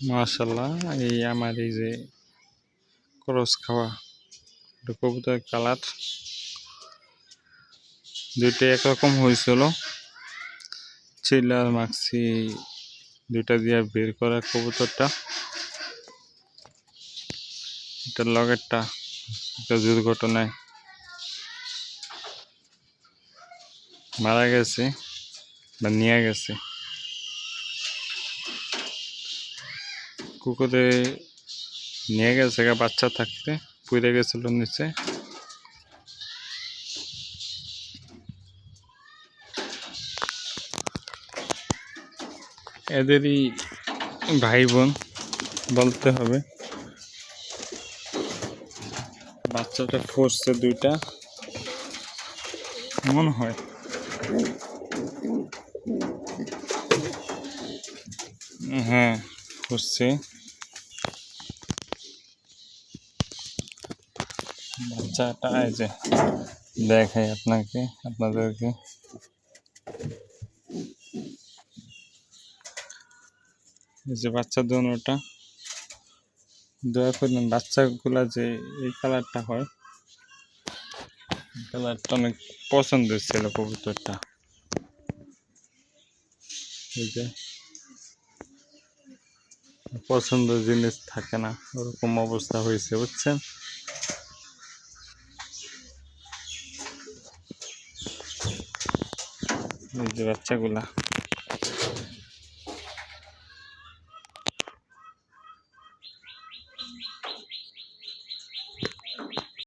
মাশাআল্লাহ, এই আমার এই যে ক্রস খাওয়া কবুতর কালার দুইটা একরকম হয়েছিল। চিলার মাক্সি দুইটা দিয়ে বের করা কবুতরটা, এটার লগেরটা একটা দুর্ঘটনায় মারা গেছে বা নিয়ে গেছে। কুকুরে নিয়ে গেছে বাচ্চা থাকতে, পুড়ে গেছিল নিচে। এদেরই ভাই বোন বলতে হবে। বাচ্চাটা ফুটছে দুইটা মনে হয়। হ্যাঁ ফুটছে। বাচ্চাটা এই যে দেখাই আপনাদেরকে, এই যে বাচ্চা দোনোটা। দয়া করবেন বাচ্চাগুলা যে এই কালারটা হয়, কালারটা অনেক পছন্দের ছিল কবুতরটা। এই যে পছন্দের জিনিস থাকে না, ওরকম অবস্থা হয়েছে বুঝছেন। এই যে বাচ্চাগুলা।